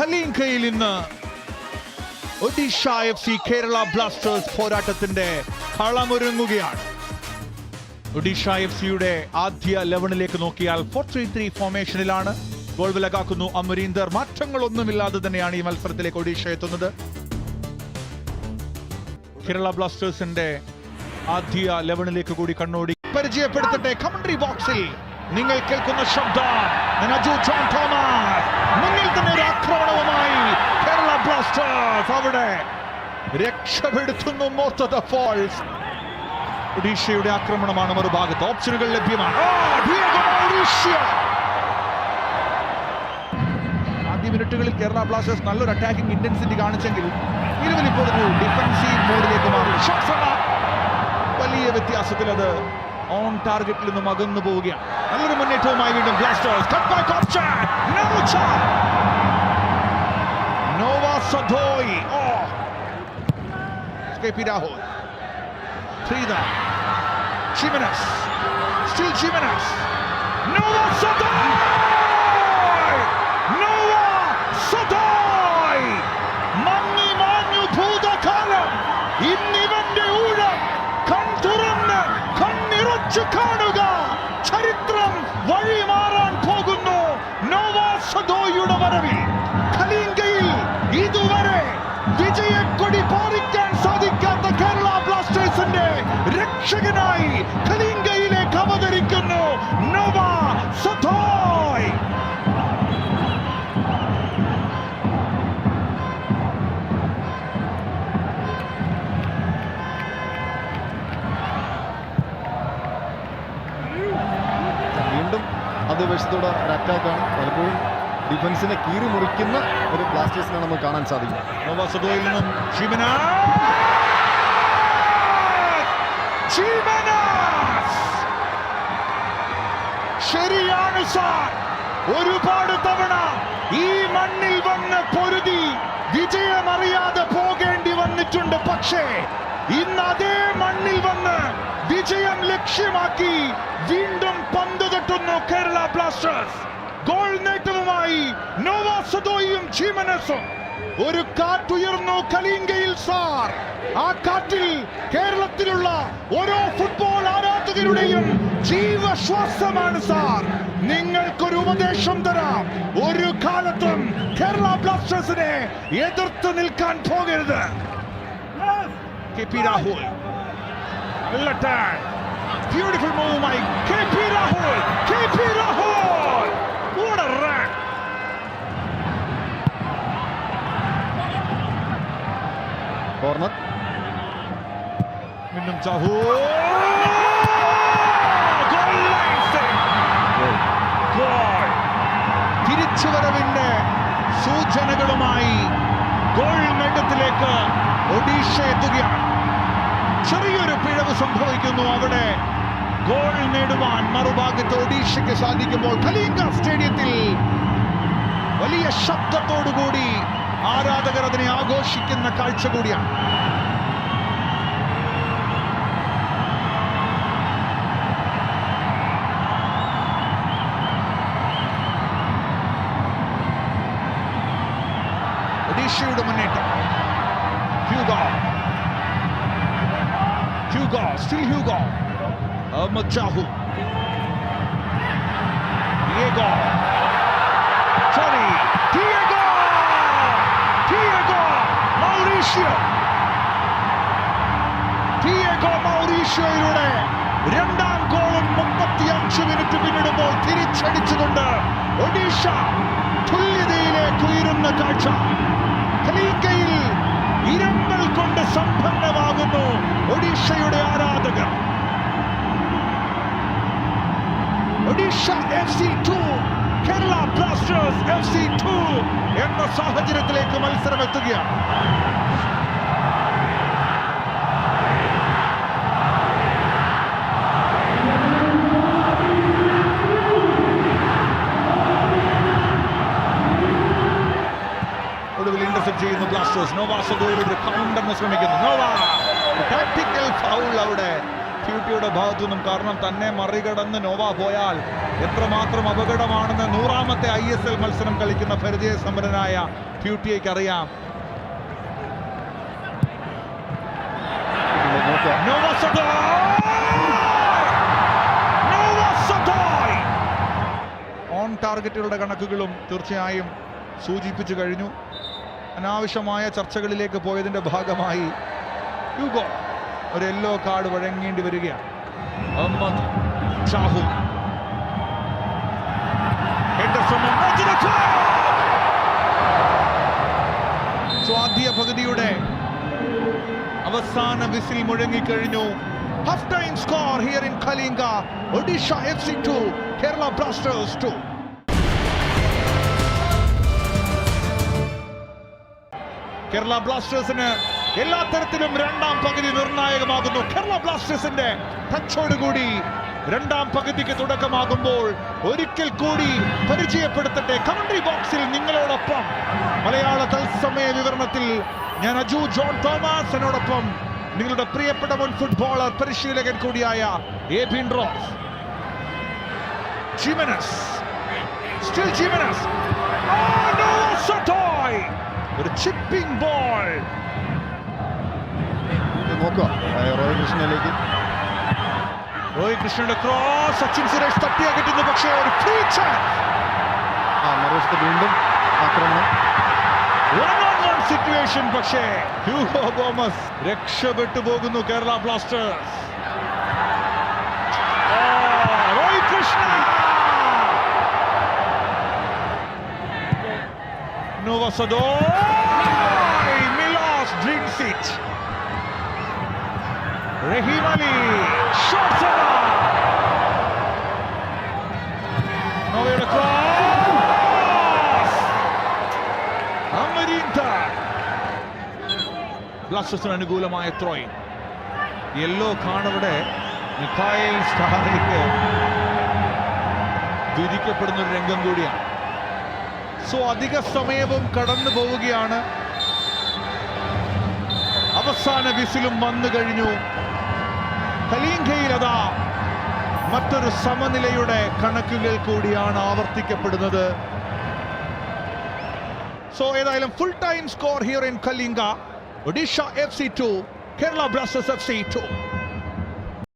കലിംഗയിൽ ഇന്ന് Odisha FC Kerala Blasters പോരാട്ടത്തിന്റെ കളമൊരുങ്ങുകയാണ്. ഒഡീഷ FCയുടെ ആദ്യ 11ലേക്ക് നോക്കിയാൽ 4-3-3 ഫോർമേഷനിലാണ്. ഗോൾ വിലകാക്കുന്നു അമരീന്ദർ. മാറ്റങ്ങളൊന്നുമില്ലാതെ തന്നെയാണ് ഈ മത്സരത്തിലേക്ക് ഒഡീഷ എത്തുന്നത്. കേരള ബ്ലാസ്റ്റേഴ്സിന്റെ ആദ്യ 11ലേക്ക് കൂടി കണ്ണോടി പരിചയപ്പെടുത്തട്ടെ. കമന്ററി ബോക്സിൽ നിങ്ങൾ കേൾക്കുന്ന ശബ്ദം അജു ജോൺ തോമസ്. മുന്നിൽ തന്നെ ഒരു ആക്രമണവുമായി കേരള ബ്ലാസ്റ്റേഴ്സ് അവിടെ രക്ഷപ്പെടുത്തുന്നു. മോർട്ട ഫോൾസ്. ഒഡീഷയുടെ ആക്രമണമാണ് മറുഭാഗത്ത്. ഓപ്ഷനുകൾ ലഭ്യമാണ്. ആദ്യ മിനിറ്റുകളിൽ കേരള ബ്ലാസ്റ്റേഴ്സ് നല്ലൊരു അറ്റാക്കിംഗ് ഇന്റൻസിറ്റി കാണിച്ചെങ്കിലും നിലവിൽ ഇപ്പോൾ ഒരു ഡിഫൻസീവ് മോഡിലേക്ക് മാറി. വലിയ വ്യത്യാസത്തിൽ അത് ഓൺ ടാർഗറ്റിൽ നിന്നും അകന്നു പോവുകയാണ്. നല്ലൊരു മുന്നേറ്റവുമായി വീണ്ടും Blasters. Noah Sadaoui. KP Rahul. Sridhar. Jimenez. Still Jimenez. Noah Sadoy! Noah Sadoy! മങ്ങി മാഞ്ഞു ഭൂതകാലം. ഇന്നിവന്റെ ഊഴം കൺതുറന്ന് കണ്ണിറച്ചു കാണുക. ചരിത്രം വഴിമാറാൻ പോകുന്നു. നോവാ സദോയുടെ വരവിൽ കലിംഗയിൽ ഇതുവരെ വിജയക്കൊടി പാറിക്കാൻ സാധിക്കാത്ത കേരള ബ്ലാസ്റ്റേഴ്സിന്റെ രക്ഷകനായി കലിംഗയിലേക്ക് അവതരിക്കുന്നു നോവാ സദോയ്. വീണ്ടും അതിവേശത്തോടെ ഒരു അറ്റാക്കാണ്. പലപ്പോഴും ഡിഫൻസിനെ കീറി മുറിക്കുന്ന ഒരു ബ്ലാസ്റ്റേഴ്സിനെ നമുക്ക് കാണാൻ സാധിക്കും. നോവാ സദോയിൽ നിന്നും ശരിയാണ് സാർ. ഒരുപാട് തവണ ഈ മണ്ണിൽ വന്ന് പൊരുതി വിജയമറിയാതെ പോകേണ്ടി വന്നിട്ടുണ്ട്. പക്ഷേ ഇന്ന് അതേ മണ്ണിൽ വന്ന് വിജയം ലക്ഷ്യമാക്കി വീണ്ടും പന്ത് തട്ടുന്നു കേരള ബ്ലാസ്റ്റേഴ്സ്. ഗോൾ നേട്ടവുമായി നോവാ സദോയും ജിമെനസും. ഒരു കാറ്റുയർന്നു കലിംഗയിൽ സാർ. ആ കാറ്റിൽ കേരളത്തിലുള്ള ഓരോ ഫുട്ബോൾ ആരാധകരുടെയും ജീവശ്വാസമാണ് സാർ. നിങ്ങൾക്കൊരു ഉപദേശം തരാം. ഒരു കാലത്തും കേരള ബ്ലാസ്റ്റേഴ്സിനെ എതിർത്ത് നിൽക്കാൻ പോകരുത്. KP Rahul. Beautiful move by KP Rahul. KP Rahul. What a run. Corner. വീണ്ടും ചാഹു. തിരിച്ചുവരവിന്റെ സൂചനകളുമായി ഗോൾ നേട്ടത്തിലേക്ക് ഒഡീഷ എത്തുകയാണ്. ചെറിയൊരു പിഴവ് സംഭവിക്കുന്നു അവിടെ. ഗോൾ നേടുവാൻ മറുഭാഗത്ത് ഒഡീഷയ്ക്ക് സാധിക്കുമ്പോൾ കലിംഗ സ്റ്റേഡിയത്തിൽ വലിയ ശബ്ദത്തോടുകൂടി ആരാധകർ അതിനെ ആഘോഷിക്കുന്ന കാഴ്ച കൂടിയാണ്. ഒഡീഷയുടെ മുന്നേറ്റം. Hugo. Machahu. Diego. Mauricio. രണ്ടാം ഗോളും 35 മിനിറ്റ് പിന്നിടുമ്പോൾ തിരിച്ചടിച്ചുകൊണ്ട് ഒഡീഷ തുല്യതയിലേക്ക് ഉയരുന്ന കാഴ്ച. കലിംഗയിൽ ഇരമ്പൽ കൊണ്ട് സമ്പന്നമാകുന്നു ഒഡീഷയുടെ ആരാധകർ. Odisha FC 2 Kerala Blasters FC 2 എന്ന സാഹചര്യത്തിലേക്ക് മത്സരം എത്തുകയാണ്. ഒടുവിൽ ഇന്റർസെപ്റ്റ് ചെയ്യുന്നു ബ്ലാസ്റ്റേഴ്സ്. നോവാ സദോയുടെ കൗണ്ടറിന് ശ്രമിക്കുന്നു. നോവാ ടാക്ടിക്കൽ ഫൗൾ അവിടെ ഫ്യൂട്ടിയുടെ ഭാഗത്തു നിന്നും. കാരണം തന്നെ മറികടന്ന് നോവ പോയാൽ എത്രമാത്രം അപകടമാണെന്ന് 100ാമത്തെ ISL മത്സരം കളിക്കുന്ന പരിചയസമ്പന്നനായ ഫ്യൂട്ടിയയ്ക്ക് അറിയാം. ഓൺ ടാർഗറ്റുകളുടെ കണക്കുകളും തീർച്ചയായും സൂചിപ്പിച്ചു കഴിഞ്ഞു. അനാവശ്യമായ ചർച്ചകളിലേക്ക് പോയതിന്റെ ഭാഗമായി ഹ്യൂഗോ ഒരു യെല്ലോ കാർഡ് വഴങ്ങേണ്ടി വരികയാണ്. അഹമ്മദ് ഷാഹു ആദ്യ പകുതിയുടെ അവസാന വിസിൽ മുഴങ്ങിക്കഴിഞ്ഞു. Half time score here in Kalinga. Odisha FC 2 Kerala Blasters 2. Kerala ബ്ലാസ്റ്റേഴ്സിന് എല്ലാ തരത്തിലും രണ്ടാം പകുതി നിർണായകമാകുന്നു. കേരള ബ്ലാസ്റ്റേഴ്സിന്റെ ടച്ചോടുകൂടി രണ്ടാം പകുതിക്ക് തുടക്കമാകുമ്പോൾ ഒരിക്കൽ കൂടി പരിചയപ്പെടുത്തട്ടെ. കമന്ററി ബോക്സിൽ നിങ്ങളോടൊപ്പം മലയാള തത്സമയ വിവരണത്തിൽ ഞാൻ അജു ജോൺ തോമസ്, എന്നോടൊപ്പം നിങ്ങളുടെ പ്രിയപ്പെട്ട മുൻ ഫുട്ബോളർ പരിശീലകൻ കൂടിയായ Ebin Rose. Jimenez, still Jimenez, ഒരു ചിപ്പിംഗ് ബോൾ. നോക്കുക റോയ് കൃഷ്ണയിലേക്ക്. റോയ് കൃഷ്ണയുടെ ക്രോസ് സച്ചിൻ സുരേഷ് തട്ടിയകറ്റുന്നു. പക്ഷേ ഒരു ഫ്രീ ചാൻസ്. മറുവശത്ത് വീണ്ടും ആക്രമണം. സിറ്റുവേഷൻ. പക്ഷേ ഹ്യൂഗോ ഗോമസ് രക്ഷപ്പെട്ടു പോകുന്നു. കേരള ബ്ലാസ്റ്റേഴ്സ്. റോയ് കൃഷ്ണ, മിലോസ് ഡ്രിങ്സിച്ച്, റഹീം അലി, നോവയുടെ ക്രോസ്. അമരീന്ത. ബ്ലാസ്റ്റേഴ്സിന് അനുകൂലമായ ത്രോയിങ്. യെല്ലോ കാർഡവിടെ മിഖായേൽ സ്റ്റാറിലേക്ക് വിധിക്കപ്പെടുന്ന ഒരു രംഗം കൂടിയാണ്. സോ അധിക സമയവും കടന്നു പോവുകയാണ്. അവസാന വിസിലും വന്നു കഴിഞ്ഞു. കലിംഗയിൽ അതാ മറ്റൊരു സമനിലയുടെ കണക്കുകൾ കൂടിയാണ് ആവർത്തിക്കപ്പെടുന്നത്. സോ ഏതായാലും full time score here in Kalinga. Odisha FC 2 Kerala Blasters FC 2.